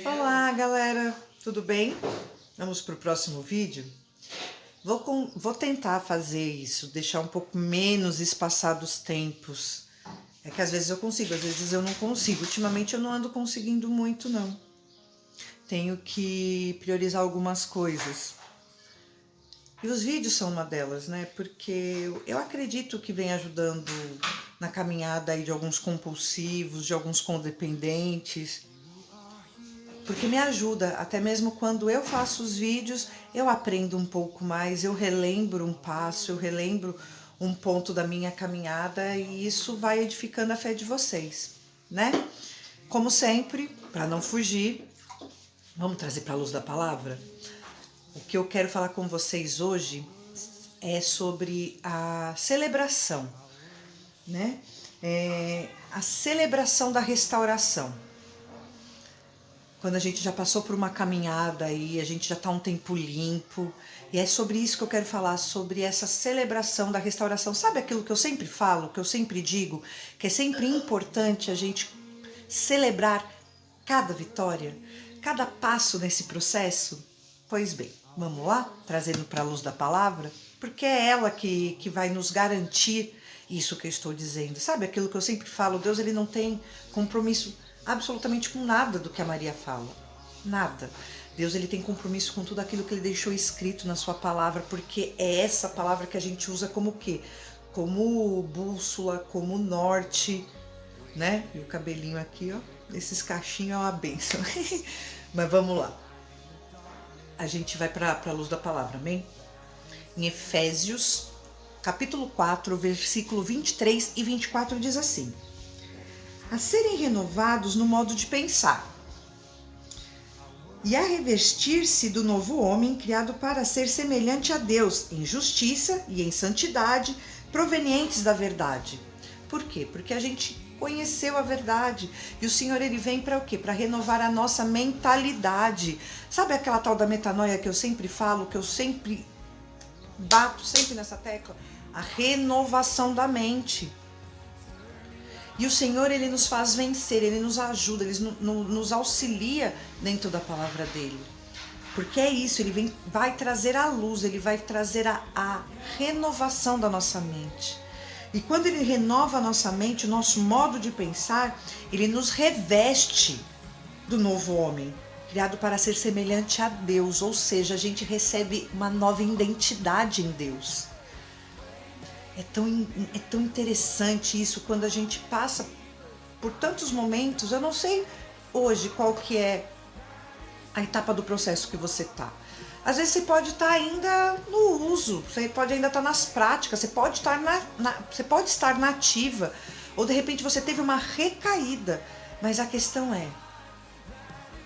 Olá, galera, tudo bem? Vamos para o próximo vídeo? Vou tentar fazer isso, deixar um pouco menos espaçados os tempos. É que às vezes eu consigo, às vezes eu não consigo. Ultimamente eu não ando conseguindo muito, não. Tenho que priorizar algumas coisas. E os vídeos são uma delas, né? Porque eu acredito que vem ajudando na caminhada aí de alguns compulsivos, de alguns codependentes. Porque me ajuda, até mesmo quando eu faço os vídeos, eu aprendo um pouco mais, eu relembro um passo, eu relembro um ponto da minha caminhada e isso vai edificando a fé de vocês, né? Como sempre, para não fugir, vamos trazer para a luz da palavra? O que eu quero falar com vocês hoje é sobre a celebração, né? A celebração da restauração. Quando a gente já passou por uma caminhada e a gente já está um tempo limpo. E é sobre isso que eu quero falar, sobre essa celebração da restauração. Sabe aquilo que eu sempre falo, que eu sempre digo, que é sempre importante a gente celebrar cada vitória, cada passo nesse processo? Pois bem, vamos lá, trazendo para a luz da palavra, porque é ela que vai nos garantir isso que eu estou dizendo. Sabe aquilo que eu sempre falo, Deus ele não tem compromisso absolutamente com nada do que a Maria fala. Nada. Deus ele tem compromisso com tudo aquilo que ele deixou escrito na sua palavra, porque é essa palavra que a gente usa como o quê? Como bússola, como norte, né? E o cabelinho aqui, ó, esses cachinhos é uma bênção. Mas vamos lá. A gente vai para a luz da palavra, amém? Em Efésios, capítulo 4, versículo 23 e 24 diz assim: a serem renovados no modo de pensar, e a revestir-se do novo homem, criado para ser semelhante a Deus, em justiça e em santidade, provenientes da verdade. Por quê? Porque a gente conheceu a verdade, e o Senhor ele vem para o quê? Para renovar a nossa mentalidade. Sabe aquela tal da metanoia que eu sempre falo, que eu sempre bato, sempre nessa tecla? A renovação da mente. E o Senhor, ele nos faz vencer, ele nos ajuda, ele nos auxilia dentro da palavra dele. Porque é isso, ele vai trazer a luz, ele vai trazer a renovação da nossa mente. E quando ele renova a nossa mente, o nosso modo de pensar, ele nos reveste do novo homem, criado para ser semelhante a Deus, ou seja, a gente recebe uma nova identidade em Deus. É tão interessante isso quando a gente passa por tantos momentos. Eu não sei hoje qual que é a etapa do processo que você está. Às vezes você pode estar ainda no uso, você pode ainda estar nas práticas, você pode estar você pode estar na ativa, ou de repente você teve uma recaída. Mas a questão é,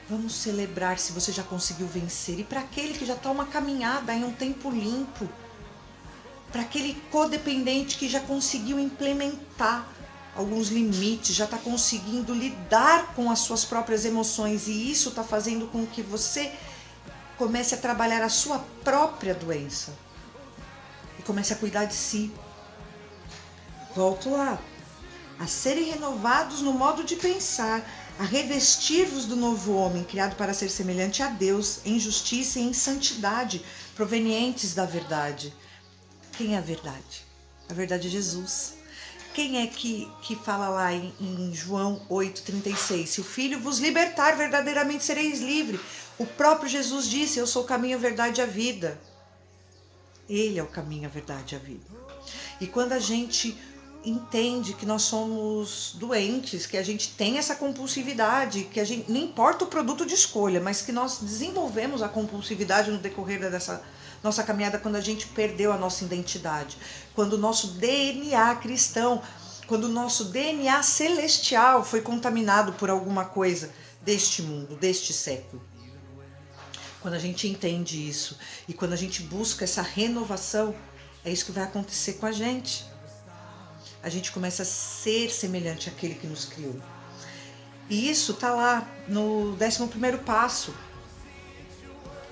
vamos celebrar se você já conseguiu vencer. E para aquele que já está uma caminhada em um tempo limpo, para aquele codependente que já conseguiu implementar alguns limites, já está conseguindo lidar com as suas próprias emoções, e isso está fazendo com que você comece a trabalhar a sua própria doença e comece a cuidar de si. Volto lá. A serem renovados no modo de pensar, a revestir-vos do novo homem, criado para ser semelhante a Deus, em justiça e em santidade, provenientes da verdade. Quem é a verdade? A verdade é Jesus. Quem é que fala lá em João 8,36? Se o Filho vos libertar, verdadeiramente sereis livres. O próprio Jesus disse, eu sou o caminho, a verdade e a vida. Ele é o caminho, a verdade e a vida. E quando a gente entende que nós somos doentes, que a gente tem essa compulsividade, que a gente, não importa o produto de escolha, mas que nós desenvolvemos a compulsividade no decorrer dessa nossa caminhada, quando a gente perdeu a nossa identidade, quando o nosso DNA cristão, quando o nosso DNA celestial foi contaminado por alguma coisa deste mundo, deste século. Quando a gente entende isso e quando a gente busca essa renovação, é isso que vai acontecer com a gente. A gente começa a ser semelhante àquele que nos criou. E isso está lá no 11º passo,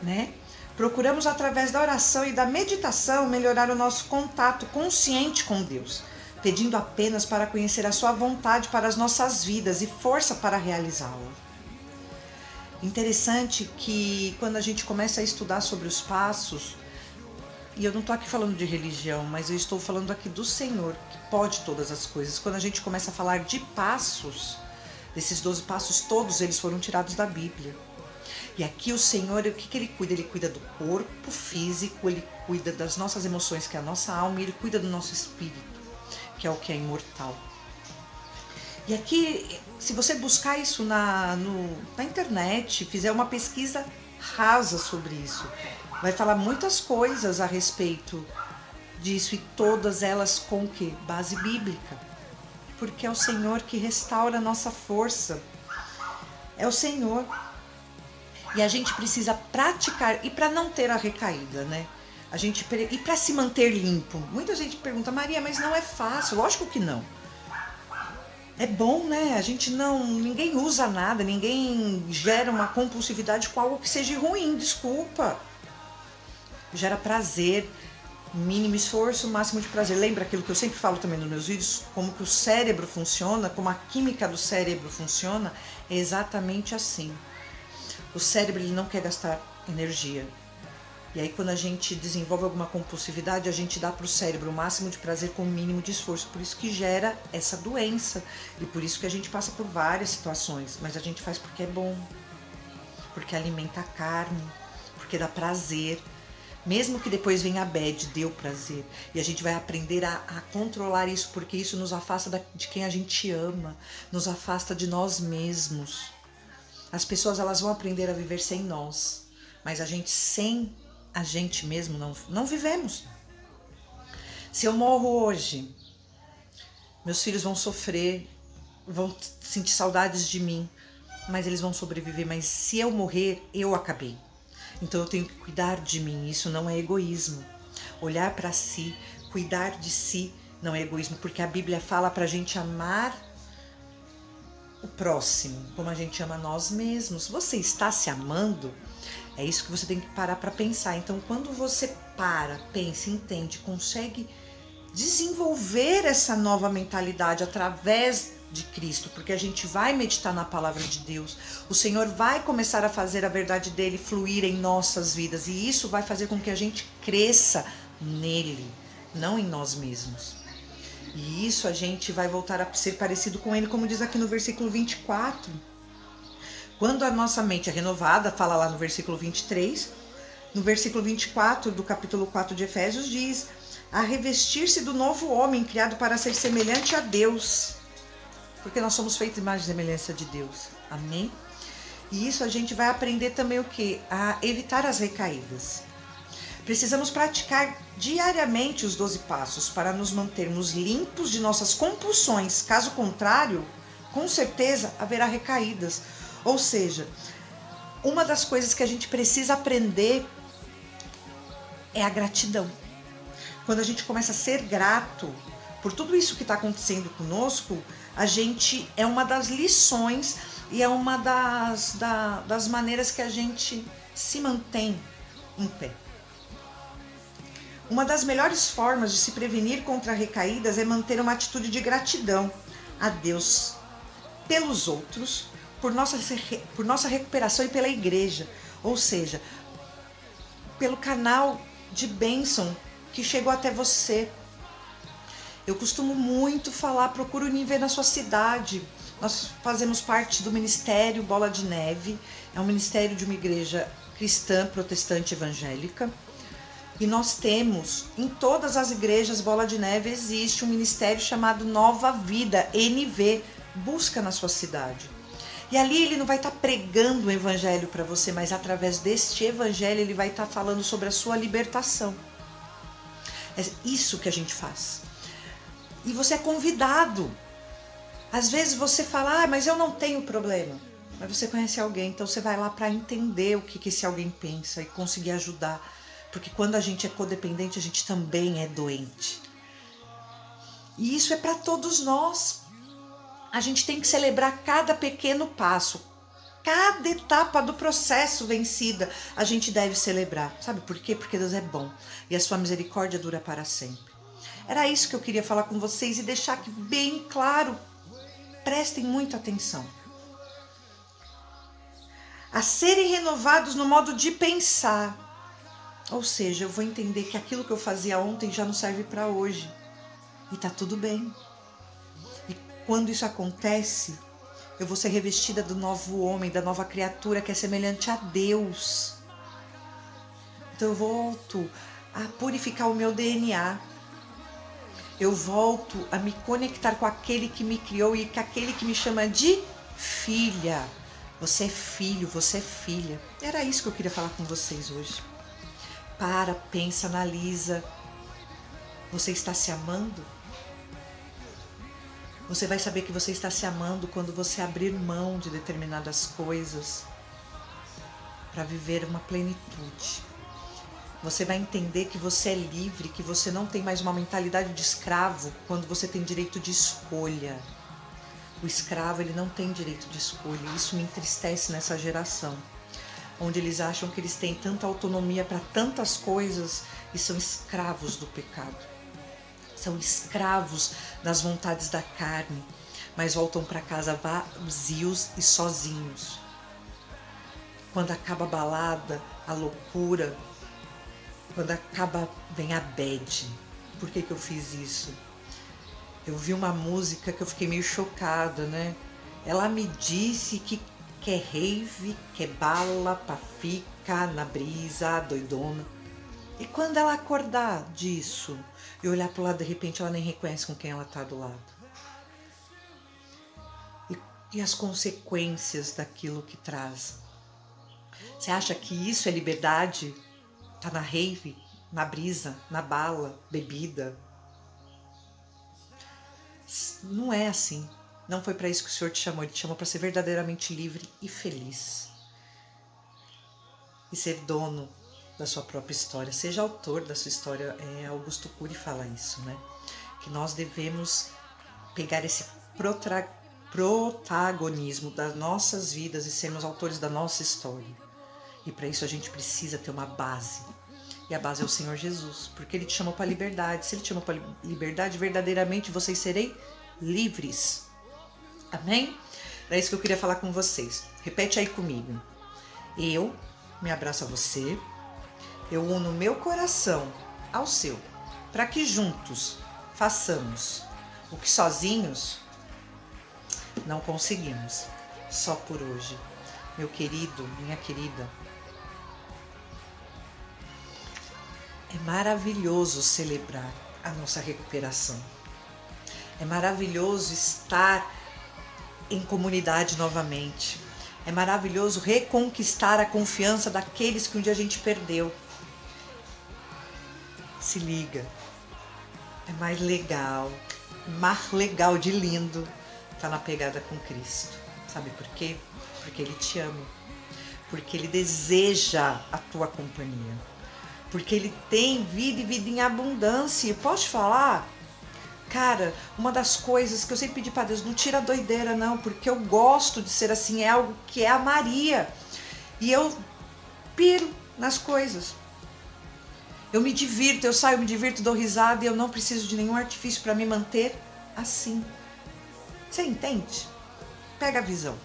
né? Procuramos, através da oração e da meditação, melhorar o nosso contato consciente com Deus, pedindo apenas para conhecer a sua vontade para as nossas vidas e força para realizá-la. Interessante que quando a gente começa a estudar sobre os passos, e eu não estou aqui falando de religião, mas eu estou falando aqui do Senhor, que pode todas as coisas. Quando a gente começa a falar de passos, desses 12 passos, todos eles foram tirados da Bíblia. E aqui o Senhor, o que ele cuida? Ele cuida do corpo físico, ele cuida das nossas emoções, que é a nossa alma, e ele cuida do nosso espírito, que é o que é imortal. E aqui, se você buscar isso na internet, fizer uma pesquisa rasa sobre isso, vai falar muitas coisas a respeito disso, e todas elas com que? Base bíblica. Porque é o Senhor que restaura a nossa força. É o Senhor. E a gente precisa praticar, e para não ter a recaída, né? E para se manter limpo. Muita gente pergunta, Maria, mas não é fácil. Lógico que não. É bom, né? Ninguém usa nada, ninguém gera uma compulsividade com algo que seja ruim, desculpa. Gera prazer, mínimo esforço, máximo de prazer. Lembra aquilo que eu sempre falo também nos meus vídeos, como que o cérebro funciona, como a química do cérebro funciona, é exatamente assim. O cérebro ele não quer gastar energia. E aí quando a gente desenvolve alguma compulsividade, a gente dá para o cérebro o máximo de prazer com o mínimo de esforço. Por isso que gera essa doença. E por isso que a gente passa por várias situações. Mas a gente faz porque é bom. Porque alimenta a carne. Porque dá prazer. Mesmo que depois venha a bad, deu prazer. E a gente vai aprender a controlar isso. Porque isso nos afasta de quem a gente ama. Nos afasta de nós mesmos. As pessoas elas vão aprender a viver sem nós. Mas a gente sem a gente mesmo não vivemos. Se eu morro hoje, meus filhos vão sofrer, vão sentir saudades de mim, mas eles vão sobreviver. Mas se eu morrer, eu acabei. Então eu tenho que cuidar de mim, isso não é egoísmo. Olhar para si, cuidar de si, não é egoísmo, porque a Bíblia fala para a gente amar o próximo, como a gente ama nós mesmos. Você está se amando? É isso que você tem que parar para pensar. Então, quando você para, pensa, entende, consegue desenvolver essa nova mentalidade através de Cristo, porque a gente vai meditar na palavra de Deus, o Senhor vai começar a fazer a verdade dele fluir em nossas vidas, e isso vai fazer com que a gente cresça nele, não em nós mesmos. E isso a gente vai voltar a ser parecido com ele, como diz aqui no versículo 24. Quando a nossa mente é renovada, fala lá no versículo 23, no versículo 24 do capítulo 4 de Efésios diz: a revestir-se do novo homem, criado para ser semelhante a Deus. Porque nós somos feitos imagem e semelhança de Deus. Amém? E isso a gente vai aprender também o quê? A evitar as recaídas. Precisamos praticar diariamente os 12 passos para nos mantermos limpos de nossas compulsões. Caso contrário, com certeza haverá recaídas. Ou seja, uma das coisas que a gente precisa aprender é a gratidão. Quando a gente começa a ser grato por tudo isso que está acontecendo conosco, a gente é uma das lições e é uma das maneiras que a gente se mantém em pé. Uma das melhores formas de se prevenir contra recaídas é manter uma atitude de gratidão a Deus, pelos outros, por nossa recuperação e pela igreja. Ou seja, pelo canal de bênção que chegou até você. Eu costumo muito falar, procura me ver na sua cidade. Nós fazemos parte do Ministério Bola de Neve, é um ministério de uma igreja cristã, protestante, evangélica. E nós temos, em todas as igrejas Bola de Neve, existe um ministério chamado Nova Vida, NV. Busca na sua cidade. E ali ele não vai estar pregando o evangelho para você, mas através deste evangelho ele vai estar falando sobre a sua libertação. É isso que a gente faz. E você é convidado. Às vezes você fala, mas eu não tenho problema. Mas você conhece alguém, então você vai lá para entender o que esse alguém pensa e conseguir ajudar. Porque quando a gente é codependente, a gente também é doente. E isso é para todos nós. A gente tem que celebrar cada pequeno passo. Cada etapa do processo vencida, a gente deve celebrar. Sabe por quê? Porque Deus é bom e a sua misericórdia dura para sempre. Era isso que eu queria falar com vocês e deixar aqui bem claro. Prestem muita atenção. a serem renovados no modo de pensar. Ou seja, eu vou entender que aquilo que eu fazia ontem já não serve para hoje. E tá tudo bem. E quando isso acontece, eu vou ser revestida do novo homem, da nova criatura que é semelhante a Deus. Então eu volto a purificar o meu DNA. Eu volto a me conectar com aquele que me criou e com aquele que me chama de filha. Você é filho, você é filha. Era isso que eu queria falar com vocês hoje. Para, pensa, analisa. Você está se amando? Você vai saber que você está se amando quando você abrir mão de determinadas coisas para viver uma plenitude. Você vai entender que você é livre, que você não tem mais uma mentalidade de escravo quando você tem direito de escolha. O escravo, ele não tem direito de escolha. Isso me entristece nessa geração, onde eles acham que eles têm tanta autonomia para tantas coisas e são escravos do pecado. São escravos das vontades da carne, mas voltam para casa vazios e sozinhos. Quando acaba a balada, a loucura, quando acaba, vem a bad. Por que eu fiz isso? Eu vi uma música que eu fiquei meio chocada, né? Ela me disse que quer rave, quer bala pra ficar na brisa, doidona. E quando ela acordar disso e olhar pro lado, de repente ela nem reconhece com quem ela tá do lado. E as consequências daquilo que traz. Você acha que isso é liberdade? Tá na rave, na brisa, na bala, bebida. Não é assim. Não foi para isso que o Senhor te chamou. Ele te chamou para ser verdadeiramente livre e feliz. E ser dono da sua própria história. Seja autor da sua história. Augusto Cury fala isso, né? Que nós devemos pegar esse protagonismo das nossas vidas e sermos autores da nossa história. E para isso a gente precisa ter uma base. E a base é o Senhor Jesus. Porque Ele te chamou para a liberdade. Se Ele te chamou para a liberdade, verdadeiramente vocês serem livres. Amém? Era isso que eu queria falar com vocês. Repete aí comigo. Eu me abraço a você. Eu uno meu coração ao seu. Para que juntos façamos o que sozinhos não conseguimos. Só por hoje. Meu querido, minha querida. É maravilhoso celebrar a nossa recuperação. É maravilhoso estar em comunidade novamente. É maravilhoso reconquistar a confiança daqueles que um dia a gente perdeu. Se liga. É mais legal de lindo estar na pegada com Cristo. Sabe por quê? Porque Ele te ama. Porque Ele deseja a tua companhia. Porque Ele tem vida e vida em abundância. E posso te falar? Cara, uma das coisas que eu sempre pedi para Deus, não tira a doideira não, porque eu gosto de ser assim, é algo que é a Maria. E eu piro nas coisas. Eu me divirto, eu saio, me divirto, dou risada e eu não preciso de nenhum artifício para me manter assim. Você entende? Pega a visão.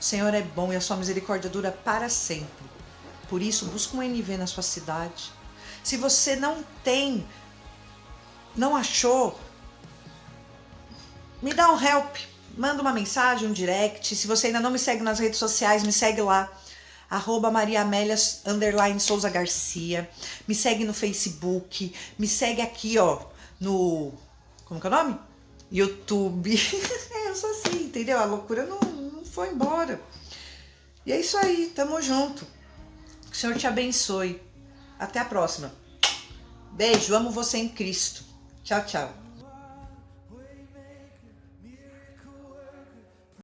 O Senhor é bom e a sua misericórdia dura para sempre. Por isso, busca um NV na sua cidade. Se você não tem, não achou, me dá um help. Manda uma mensagem, um direct. Se você ainda não me segue nas redes sociais, me segue lá. @mariamelia_Souza Garcia. Me segue no Facebook. Me segue aqui, ó, no... Como que é o nome? YouTube. Eu sou assim, entendeu? A loucura não foi embora. E é isso aí, tamo junto. Que o Senhor te abençoe. Até a próxima. Beijo, amo você em Cristo. Tchau, tchau.